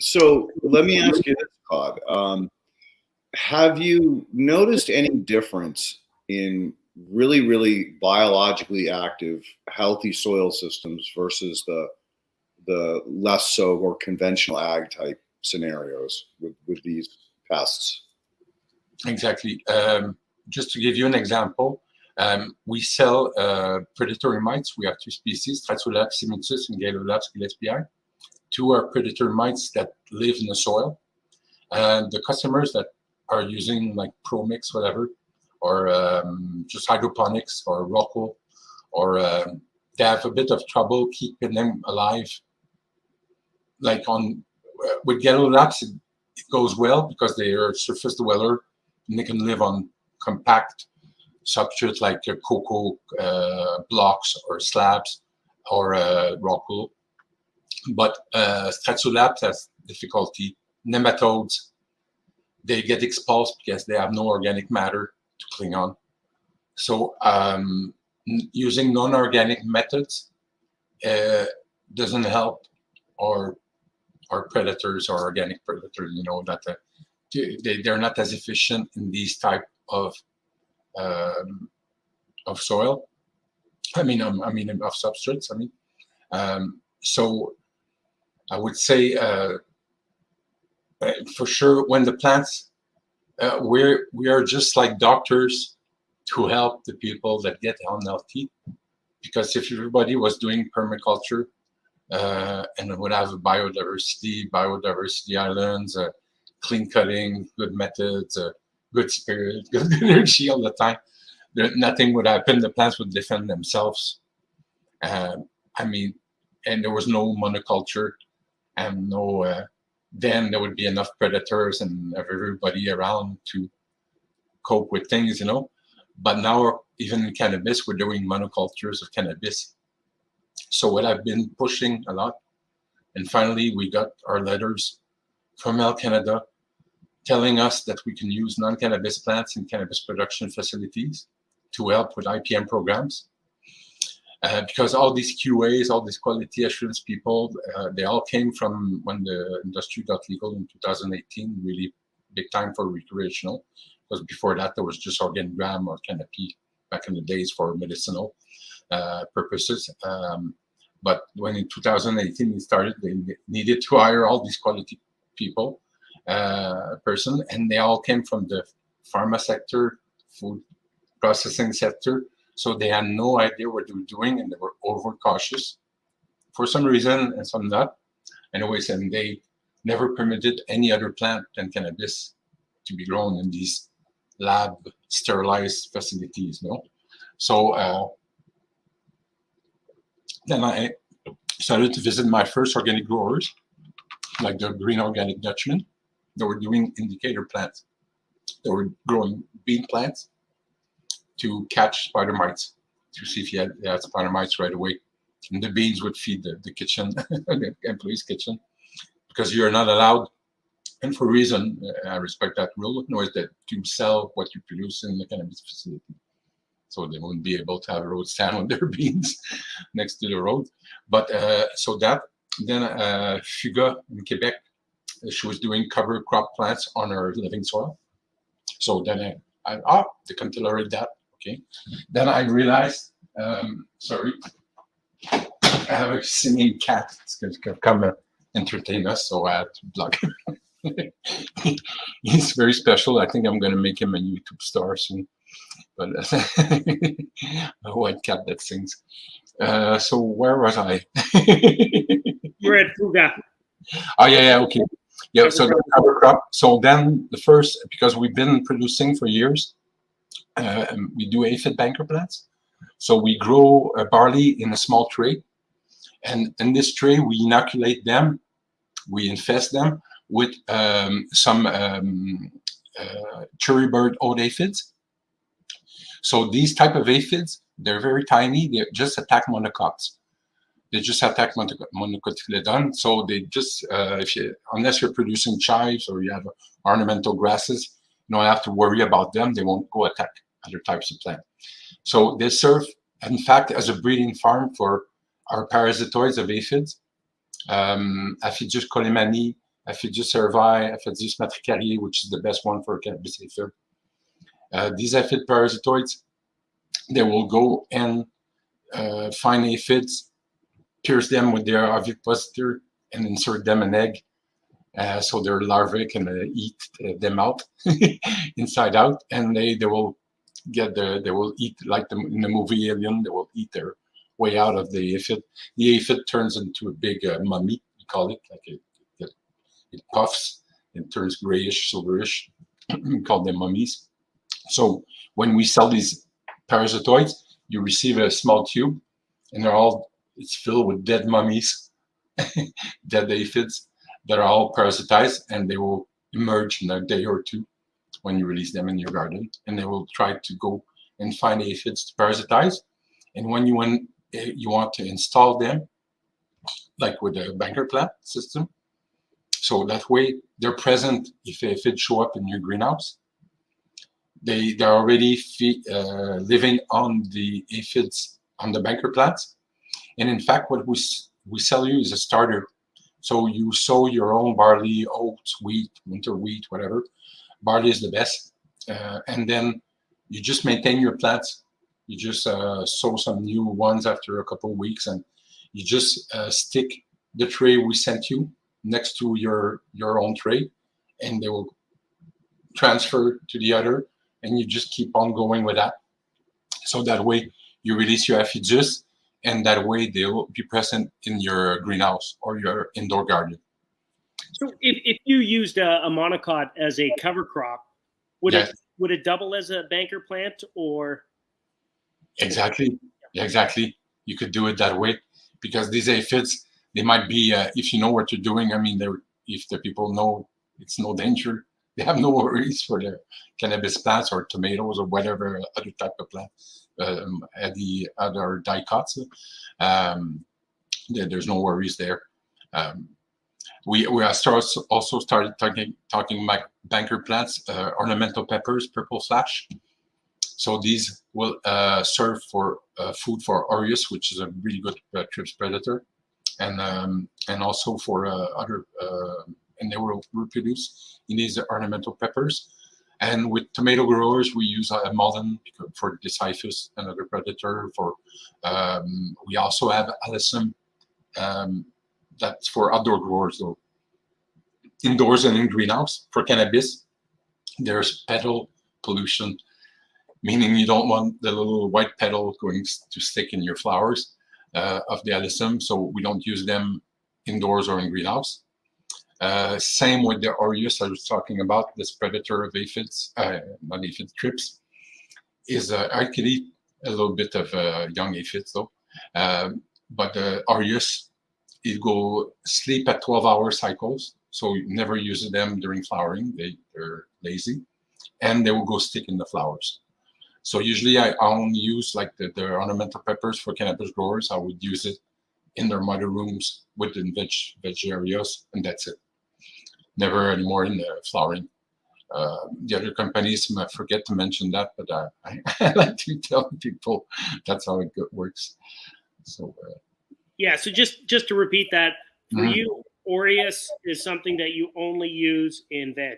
So let me ask you this, Claude. Have you noticed any difference in really biologically active, healthy soil systems versus the less so or conventional ag type scenarios with these pests? Exactly. Just to give you an example, we sell predatory mites. We have two species, Stratolaps simitus and Galolaps gillespie. Two are predatory mites that live in the soil. And the customers that are using like Pro Mix, whatever, or just hydroponics or Rockwool, or they have a bit of trouble keeping them alive. Like with Galolaps, it goes well because they are surface dweller and they can live on compact substrate like cocoa blocks or slabs or Rockwool. But Stratolaps has difficulty. Nematodes, they get expulsed because they have no organic matter to cling on. So using non-organic methods doesn't help our predators or organic predators. You know that they're not as efficient in these type of soil. I mean of substrates. So I would say for sure when the plants, we are just like doctors to help the people that get unhealthy. Because if everybody was doing permaculture and would have a biodiversity islands, clean cutting, good methods, good spirit, good energy all the time, nothing would happen. The plants would defend themselves. And there was no monoculture and no, then there would be enough predators and everybody around to cope with things, you know. But now, even in cannabis, we're doing monocultures of cannabis. So what I've been pushing a lot, and finally we got our letters from Health Canada telling us that we can use non-cannabis plants in cannabis production facilities to help with IPM programs. Because all these QAs, all these quality assurance people, they all came from when the industry got legal in 2018, really big time for recreational. Because before that, there was just organogram or canopy back in the days for medicinal purposes. But when in 2018 it started, they needed to hire all these quality people, and they all came from the pharma sector, food processing sector. So they had no idea what they were doing, and they were overcautious for some reason and some not. Anyways, and they never permitted any other plant than cannabis to be grown in these lab sterilized facilities, no? So then I started to visit my first organic growers, like the Green Organic Dutchman. They were doing indicator plants. They were growing bean plants to catch spider mites, to see if they had spider mites right away. And the beans would feed the kitchen, the employee's kitchen, because you're not allowed, and for a reason, I respect that rule, is that to sell what you produce in the cannabis facility. So they wouldn't be able to have a road stand with their beans next to the road. But so that, then Fuga in Quebec, she was doing cover crop plants on her living soil. So then they can tolerate that. Okay. Then I realized, sorry, I have a singing cat. It's going to come entertain us, so I had to block him. He's very special. I think I'm going to make him a YouTube star soon. But a white cat that sings. So where was I? You're at Fuga. Oh, yeah, okay. Yeah, so the cover crop. So then the first, because we've been producing for years, we do aphid banker plants. So we grow barley in a small tray. And in this tray, we inoculate them, we infest them with some cherry bird oat aphids. So these type of aphids, they're very tiny. They just attack monocots. They just attack monocotyledon. So they just, unless you're producing chives or you have ornamental grasses, you don't have to worry about them. They won't go attack other types of plant. So they serve, in fact, as a breeding farm for our parasitoids of aphids. Aphidus colemani, Aphidius cervi, Aphidius matricariae, which is the best one for cannabis aphid. These aphid parasitoids, they will go and find aphids, pierce them with their ovipositor, and insert them an egg. So their larvae can eat them out, inside out, and they will they will eat, like in the movie Alien, they will eat their way out of the aphid. The aphid turns into a big mummy, we call it, like it puffs, it turns grayish, silverish, we call them mummies. So when we sell these parasitoids, you receive a small tube, and it's filled with dead mummies, dead aphids that are all parasitized, and they will emerge in a day or two when you release them in your garden, and they will try to go and find aphids to parasitize. And when you want to install them, like with a banker plant system, so that way they're present if aphids show up in your greenhouse. They're already living on the aphids on the banker plants. And in fact, what we sell you is a starter. So you sow your own barley, oats, wheat, winter wheat, whatever. Barley is the best. And then you just maintain your plants. You just sow some new ones after a couple of weeks, and you just stick the tray we sent you next to your own tray, and they will transfer to the other, and you just keep on going with that. So that way you release your Aphidius, and that way they will be present in your greenhouse or your indoor garden. So if you used a monocot as a cover crop, would it double as a banker plant, or? Exactly. You could do it that way, because these aphids, they might be, if you know what you're doing, I mean, if the people know it's no danger, they have no worries for their cannabis plants or tomatoes or whatever other type of plant, the other dicots. There's no worries there. We also started talking about banker plants, ornamental peppers, purple flash. So these will serve for food for Aureus, which is a really good trips predator, and also for other, and they will reproduce in these ornamental peppers. And with tomato growers, we use mullein for Dicyphus, another predator. We also have alyssum. That's for outdoor growers, though. Indoors and in greenhouse for cannabis, there's petal pollution, meaning you don't want the little white petal going to stick in your flowers of the alyssum, so we don't use them indoors or in greenhouse. Same with the Aureus I was talking about, this predator of aphids, not aphid, trips, is actually a little bit of young aphids though. But the Aureus, it go sleep at 12-hour cycles, so you never use them during flowering. They're lazy, and they will go stick in the flowers. So usually I only use like the ornamental peppers for cannabis growers. I would use it in their mother rooms within veg areas, and that's it. Never anymore in the flowering. The other companies, I forget to mention that, but I like to tell people that's how it works. So yeah. So just to repeat that, for you, Aureus is something that you only use in veg.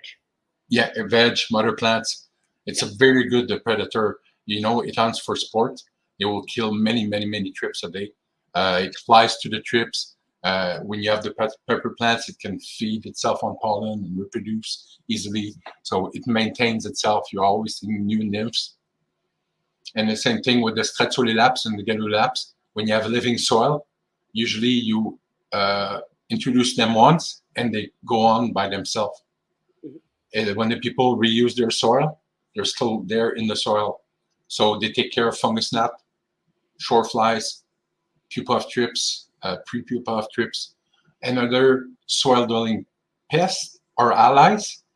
Yeah, veg, mother plants. It's a very good predator. You know, it hunts for sport. It will kill many trips a day. It flies to the trips. When you have the pepper plants, it can feed itself on pollen and reproduce easily. So it maintains itself. You're always seeing new nymphs. And the same thing with the Stratolelaps and the Galulaps. When you have living soil, usually you introduce them once and they go on by themselves. And when the people reuse their soil, they're still there in the soil. So they take care of fungus gnat, shore flies, pupa of trips, pre-pupa of trips, and other soil-dwelling pests or allies